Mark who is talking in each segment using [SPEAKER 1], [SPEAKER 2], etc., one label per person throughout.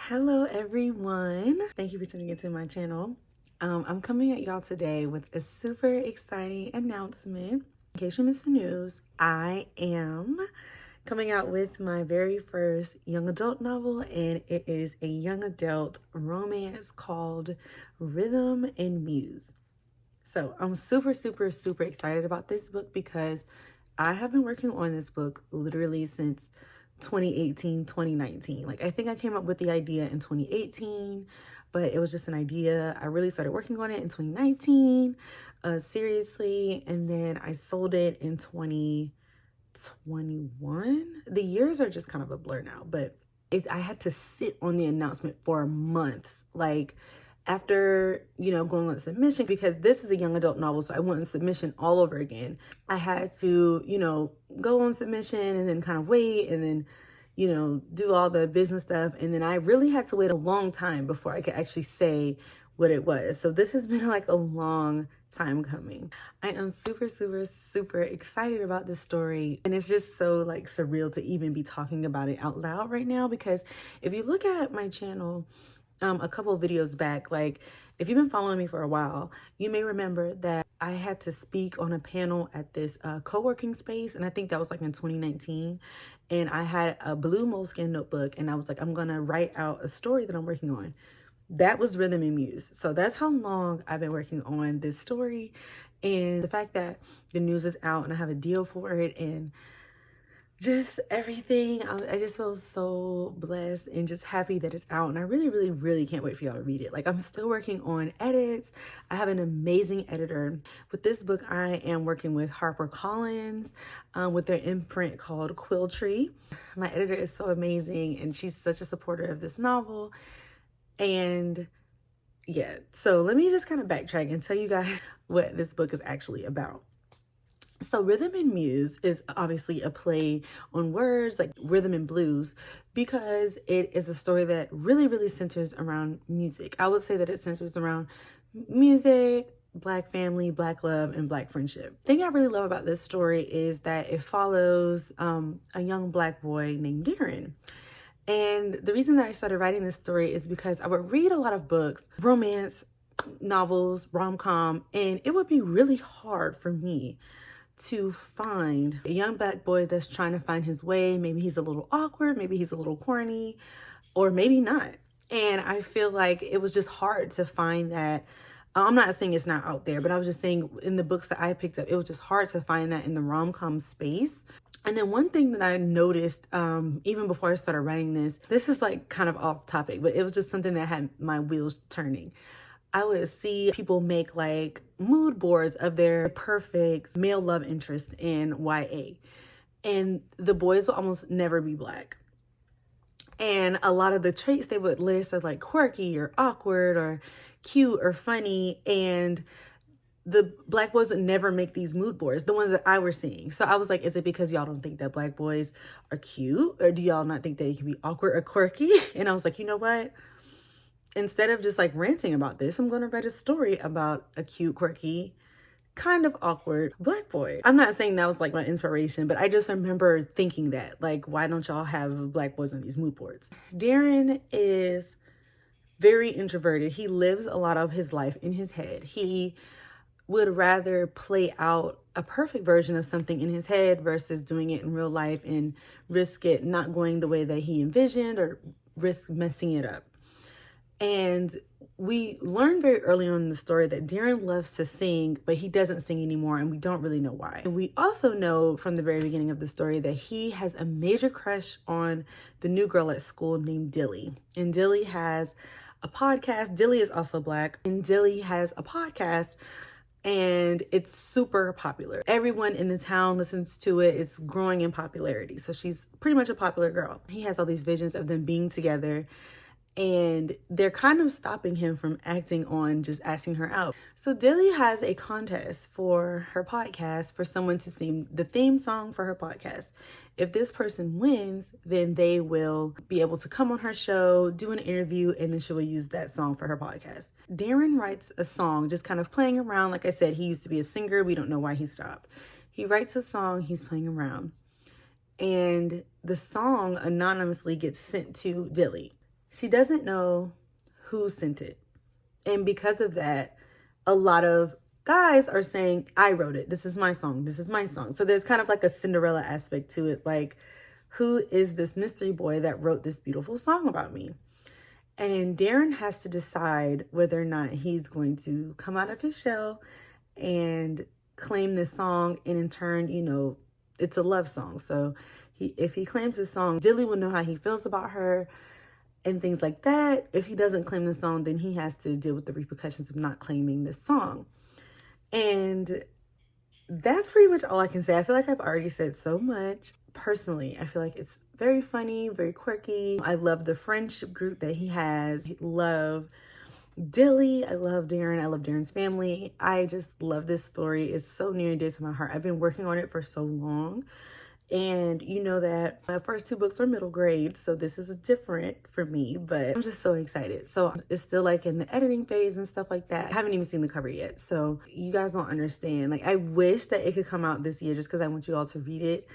[SPEAKER 1] Hello everyone, thank you for tuning into my channel. I'm coming at y'all today with a super exciting announcement. In case you missed the news, I am coming out with my very first young adult novel, and it is a young adult romance called Rhythm and Muse. So I'm super excited about this book because I have been working on this book literally since 2018, 2019. Like, I think I came up with the idea in 2018, but it was just an idea. I really started working on it in 2019, seriously, and then I sold it in 2021. The years are just kind of a blur now, but I had to sit on the announcement for months. Like, after, going on submission, because this is a young adult novel, so I went on submission all over again. I had to, go on submission and then kind of wait and then, do all the business stuff. And then I really had to wait a long time before I could actually say what it was. So this has been like a long time coming. I am super excited about this story, and it's just so like surreal to even be talking about it out loud right now, because if you look at my channel, a couple of videos back, like if you've been following me for a while, you may remember that I had to speak on a panel at this co-working space, and I think that was like in 2019, and I had a blue moleskin notebook, and I was like, I'm gonna write out a story that I'm working on. That was Rhythm and Muse. So that's how long I've been working on this story, and the fact that the news is out and I have a deal for it and just everything. I just feel so blessed and just happy that it's out, and I really can't wait for y'all to read it. Like, I'm still working on edits. I have an amazing editor. With this book, I am working with HarperCollins with their imprint called Quill Tree. My editor is so amazing, and she's such a supporter of this novel. And yeah, so let me just kind of backtrack and tell you guys what this book is actually about. So Rhythm and Muse is obviously a play on words, like rhythm and blues, because it is a story that really centers around music. I would say that it centers around music, Black family, Black love, and Black friendship. The thing I really love about this story is that it follows a young Black boy named Darren. And the reason that I started writing this story is because I would read a lot of books, romance novels, rom-com, and it would be really hard for me to find a young Black boy that's trying to find his way. Maybe he's a little awkward, maybe he's a little corny, or maybe not. And I feel like it was just hard to find that. I'm not saying it's not out there, but I was just saying in the books that I picked up, it was just hard to find that in the rom-com space. And then one thing that I noticed, even before I started writing this is like kind of off topic, but it was just something that had my wheels turning. I would see people make like mood boards of their perfect male love interest in YA. And the boys will almost never be Black. And a lot of the traits they would list are like quirky or awkward or cute or funny. And the Black boys would never make these mood boards, the ones that I was seeing. So I was like, is it because y'all don't think that Black boys are cute? Or do y'all not think they can be awkward or quirky? And I was like, you know what? Instead of just like ranting about this, I'm going to write a story about a cute, quirky, kind of awkward Black boy. I'm not saying that was like my inspiration, but I just remember thinking that, like, why don't y'all have Black boys on these mood boards? Darren is very introverted. He lives a lot of his life in his head. He would rather play out a perfect version of something in his head versus doing it in real life and risk it not going the way that he envisioned or risk messing it up. And we learned very early on in the story that Darren loves to sing, but he doesn't sing anymore, and we don't really know why. And we also know from the very beginning of the story that he has a major crush on the new girl at school named Dilly. And Dilly has a podcast. Dilly is also Black, and Dilly has a podcast, and it's super popular. Everyone in the town listens to it. It's growing in popularity. So she's pretty much a popular girl. He has all these visions of them being together, and they're kind of stopping him from acting on just asking her out. So Dilly has a contest for her podcast for someone to sing the theme song for her podcast. If this person wins, then they will be able to come on her show, do an interview, and then she will use that song for her podcast. Darren writes a song, just kind of playing around. Like I said, he used to be a singer. We don't know why he stopped. He writes a song, he's playing around. And the song anonymously gets sent to Dilly. she doesn't know who sent it. And because of that, a lot of guys are saying, I wrote it. This is my song. This is my song. So there's kind of like a Cinderella aspect to it. Like, who is this mystery boy that wrote this beautiful song about me? And Darren has to decide whether or not he's going to come out of his shell and claim this song. And in turn, you know, it's a love song. So if he claims this song, Dilly will know how he feels about her and things like that. If he doesn't claim the song, then he has to deal with the repercussions of not claiming this song. And that's pretty much all I can say. I feel like I've already said so much. Personally, I feel like it's very funny, very quirky. I love the friendship group that he has. I love Dilly. I love Darren. I love Darren's family. I just love this story. It's so near and dear to my heart. I've been working on it for so long. And you know that my first 2 books are middle grade, so this is different for me, but I'm just so excited. So it's still like in the editing phase and stuff like that. I haven't even seen the cover yet, so you guys don't understand. Like, I wish that it could come out this year just because I want you all to read it.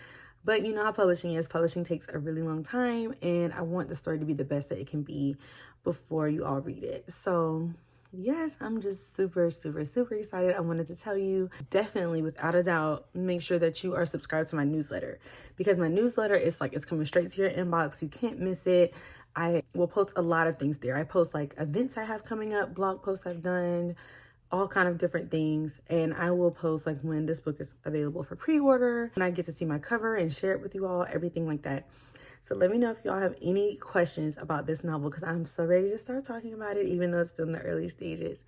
[SPEAKER 1] But you know how publishing is. Publishing takes a really long time, and I want the story to be the best that it can be before you all read it. So yes, I'm just super, super, super excited. I wanted to tell you, definitely, without a doubt, make sure that you are subscribed to my newsletter, because my newsletter is like, it's coming straight to your inbox. You can't miss it. I will post a lot of things there. I post like events I have coming up, blog posts I've done, all kind of different things. And I will post like when this book is available for pre-order, and I get to see my cover and share it with you all, everything like that. So let me know if y'all have any questions about this novel, because I'm so ready to start talking about it, even though it's still in the early stages.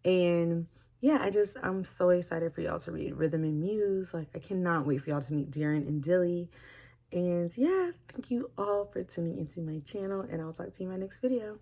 [SPEAKER 1] And yeah, I'm so excited for y'all to read Rhythm and Muse. Like, I cannot wait for y'all to meet Darren and Dilly. And yeah, thank you all for tuning into my channel, and I'll talk to you in my next video.